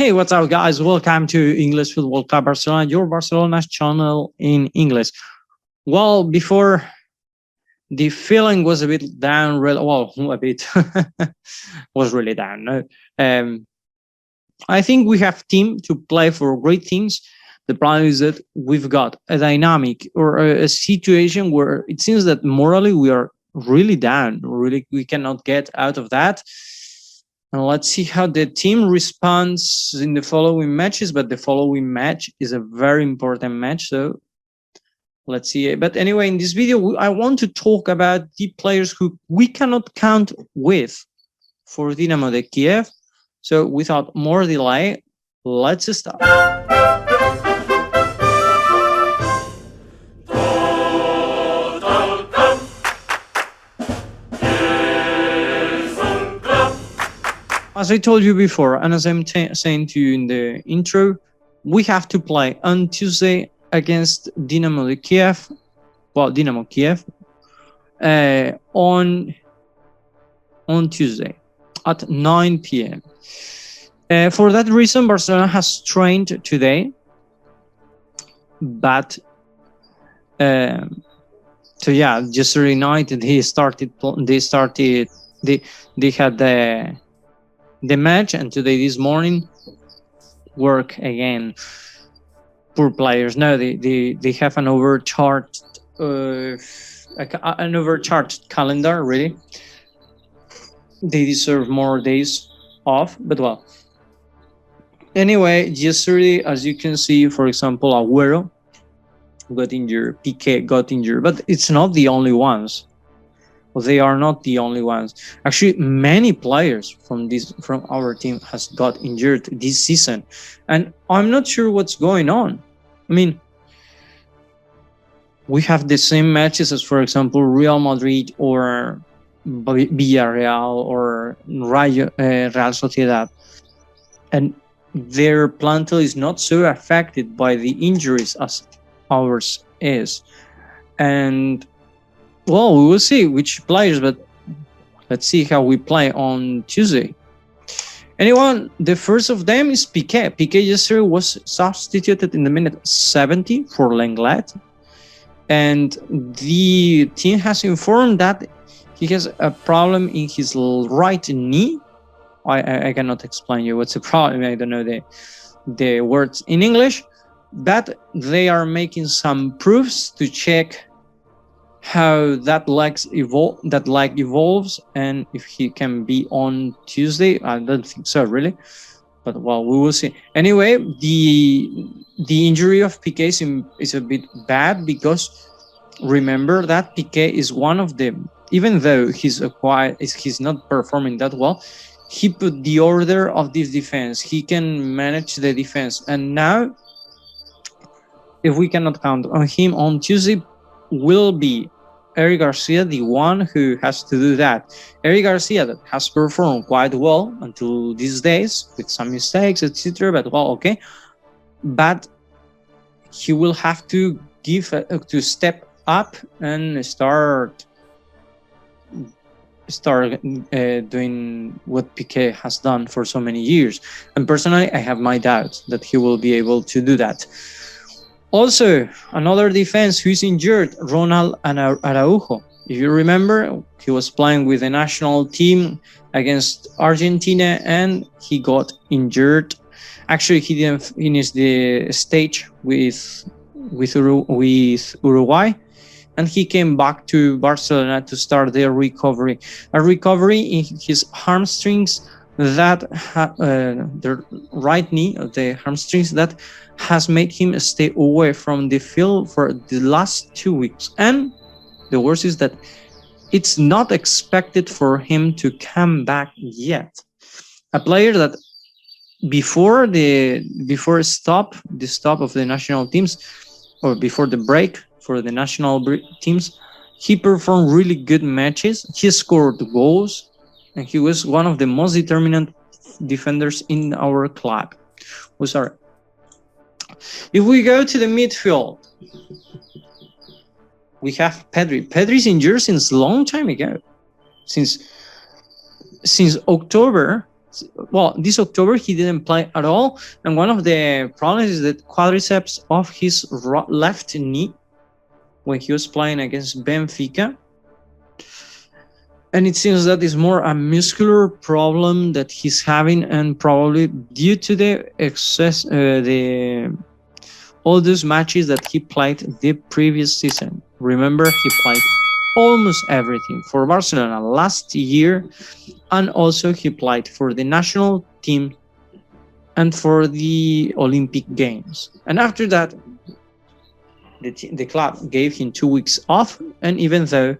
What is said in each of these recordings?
Hey, what's up, guys? Welcome to English Football Club Barcelona, your Barcelona's channel in English. Well, before the feeling was a bit down, a bit was really down. No? I think we have team to play for great things. The problem is that we've got a dynamic or a situation where it seems that morally we are really down. Really, we cannot get out of that. And let's see how the team responds in the following matches. But the following match is a very important match. So let's see. But anyway, in this video, I want to talk about the players who we cannot count with for DINAMO de Kiev. So without more delay, let's start. As I told you before, and as I'm saying to you in the intro, we have to play on Tuesday against DINAMO de Kiev, DINAMO Kiev, on Tuesday at 9 p.m. For that reason, Barcelona has trained today, but yesterday night they had the match, and today this morning work again. Poor players. No, they have an overcharged calendar. Really, they deserve more days off. But well, anyway, yesterday, as you can see, for example, Agüero got injured, Piqué got injured, but it's not the only ones. They are not the only ones. Actually, many players from our team has got injured this season, and I'm not sure what's going on. I mean, we have the same matches as, for example, Real Madrid or Villarreal or Real Sociedad, and their plantel is not so affected by the injuries as ours is, and well, we will see which players, but let's see how we play on Tuesday. Anyone, the first of them is Piqué. Piqué yesterday was substituted in the minute 70 for Lenglet, and the team has informed that he has a problem in his right knee. I cannot explain you what's the problem. I don't know the words in English, but they are making some proofs to check how that leg evolves, and if he can be on Tuesday. I don't think so, really, but well, we will see. Anyway, the injury of Piqué is a bit bad, because remember that Piqué is one of them. Even though he's not performing that well, he put the order of this defense. He can manage the defense, and now if we cannot count on him on Tuesday, will be Eric Garcia the one who has to do that. Eric Garcia, that has performed quite well until these days, with some mistakes, etc. But well, okay. But he will have to step up and start doing what Piqué has done for so many years. And personally, I have my doubts that he will be able to do that. Also, another defense who is injured, Ronald and Araujo. If you remember, he was playing with the national team against Argentina, and he got injured. Actually, he didn't finish the stage with Uruguay, and he came back to Barcelona to start their recovery. A recovery in his hamstrings, the right knee of the hamstrings, that has made him stay away from the field for the last 2 weeks. And the worst is that it's not expected for him to come back yet. A player that before the stop of the national teams, or before the break for the national teams, he performed really good matches. He scored goals, and he was one of the most determinant defenders in our club. If we go to the midfield, we have Pedri. Pedri's injured since a long time ago. Since October, well, this October he didn't play at all, and one of the problems is that quadriceps of his left knee when he was playing against Benfica. And it seems that is more a muscular problem that he's having, and probably due to the excess, all those matches that he played the previous season. Remember, he played almost everything for Barcelona last year, and also he played for the national team and for the Olympic Games. And after that, the club gave him 2 weeks off, and even though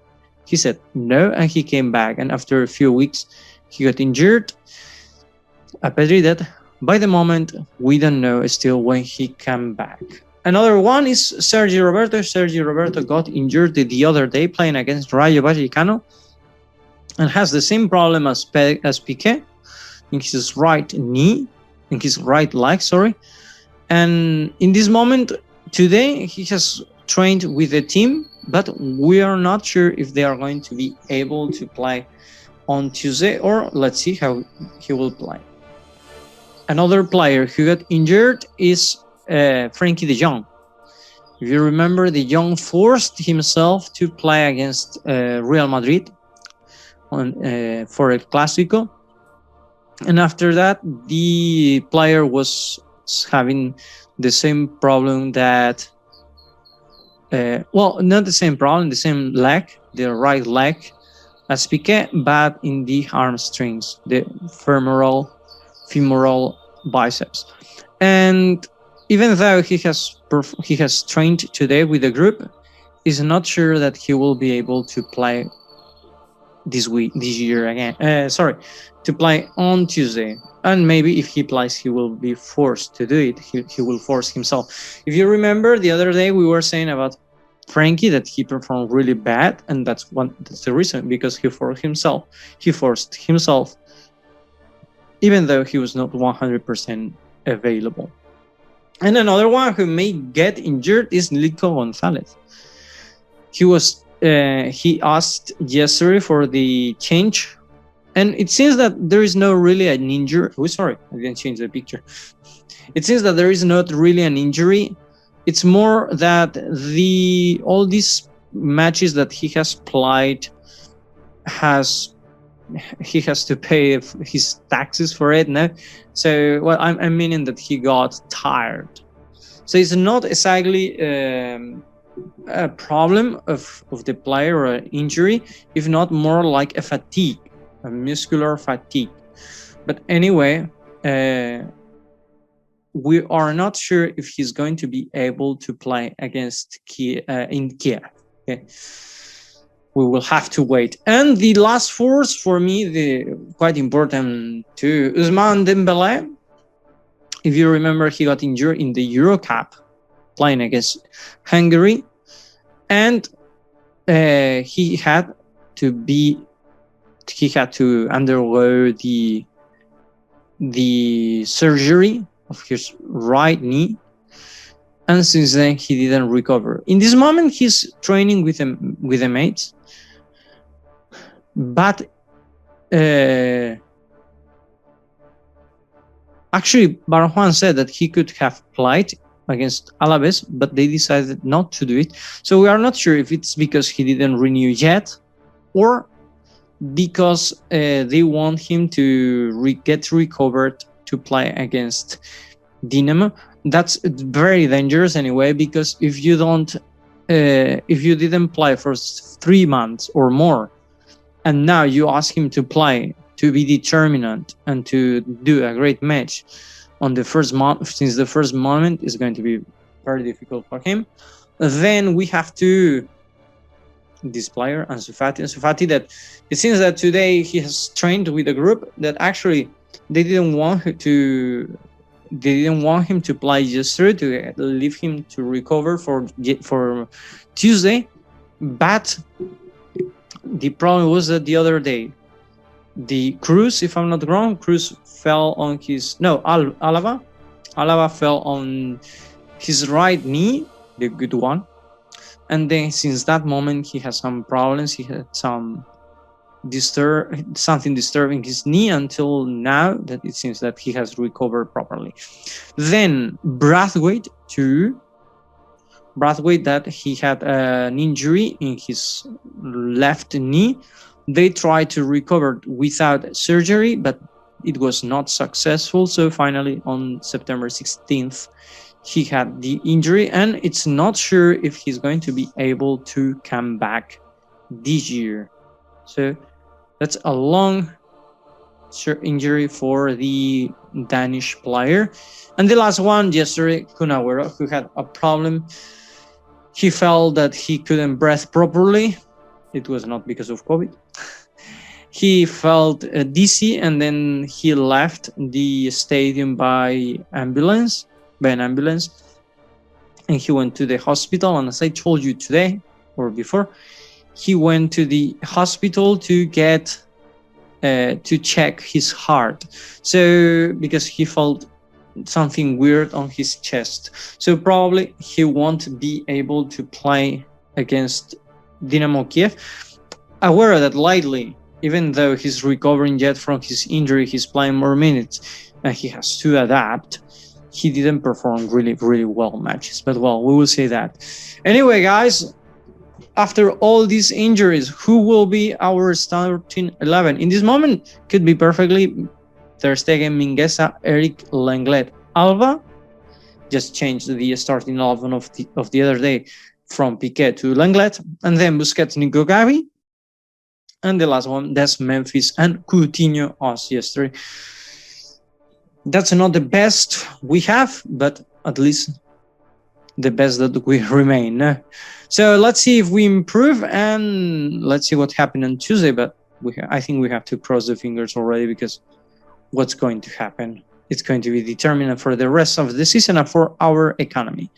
he said no, and he came back, and after a few weeks he got injured. A pity that by the moment we don't know still when he came back. Another one is Sergio Roberto. Sergio Roberto got injured the other day playing against Rayo Vallecano, and has the same problem as Piqué in his right knee, in his right leg, sorry. And in this moment today he has trained with the team, but we are not sure if they are going to be able to play on Tuesday, or let's see how he will play. Another player who got injured is Frenkie de Jong. If you remember, de Jong forced himself to play against Real Madrid for El Clásico, and after that the player was having the same problem that well, not the same problem, the same leg, the right leg as Piqué, but in the hamstrings, the femoral biceps. And even though he has trained today with the group, is not sure that he will be able to play this year again. To play on Tuesday. And maybe if he plays, he will be forced to do it. He will force himself. If you remember, the other day we were saying about Frenkie that he performed really bad, and that's the reason, because he forced himself, even though he was not 100% available. And another one who may get injured is Nico Gonzalez. He asked yesterday for the change, and it seems that there is no really an injury. Oh, sorry, I didn't change the picture. It seems that there is not really an injury. It's more that all these matches that he has played he has to pay his taxes for it now. So, well, I'm meaning that he got tired. So it's not exactly a problem of the player or an injury, if not more like a muscular fatigue. But anyway, we are not sure if he's going to be able to play against in Kiev. Okay. We will have to wait. And the last force for me, quite important too, Ousmane Dembélé. If you remember, he got injured in the Euro Cup playing against Hungary, and he had to undergo the surgery of his right knee, and since then he didn't recover. In this moment, he's training with the mates, but actually Juan said that he could have played against Alavés, but they decided not to do it. So we are not sure if it's because he didn't renew yet, or because they want him to get recovered to play against DINAMO. That's very dangerous anyway, because if you didn't play for 3 months or more, and now you ask him to play, to be determinant and to do a great match on the first month, since the first moment is going to be very difficult for him, then we have to this player, Ansu Fati, that it seems that today he has trained with a group that actually they didn't want him to play yesterday, to leave him to recover for Tuesday. But the problem was that the other day, the Cruz, if I'm not wrong, Cruz fell on Alba fell on his right knee, the good one. And then since that moment, he has some problems. He had some something disturbing his knee until now that it seems that he has recovered properly. Then Brathwaite that he had an injury in his left knee. They tried to recover without surgery, but it was not successful. So finally on September 16th, he had the injury, and it's not sure if he's going to be able to come back this year. So that's a long injury for the Danish player. And the last one yesterday, Kun Agüero, who had a problem. He felt that he couldn't breathe properly. It was not because of COVID. He felt dizzy, and then he left the stadium by ambulance, and he went to the hospital. And as I told you today or before, he went to the hospital to get to check his heart. So because he felt something weird on his chest, so probably he won't be able to play against DINAMO Kiev. Aware that lightly, even though he's recovering yet from his injury, he's playing more minutes and he has to adapt. He didn't perform really, really well matches, but well, we will see that. Anyway, guys, after all these injuries, who will be our starting 11? In this moment, could be perfectly Ter Stegen, Mingueza, Eric, Lenglet, Alba. Just changed the starting 11 of the other day from Piqué to Lenglet, and then Busquets, Nico, Gavi. And the last one, that's Memphis and Coutinho as yesterday. That's not the best we have, but at least the best that we remain. So let's see if we improve, and let's see what happened on Tuesday. But I think we have to cross the fingers already, because what's going to happen, it's going to be determinant for the rest of the season and for our economy.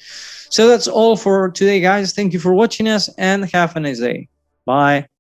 So that's all for today, guys. Thank you for watching us, and have a nice day. Bye.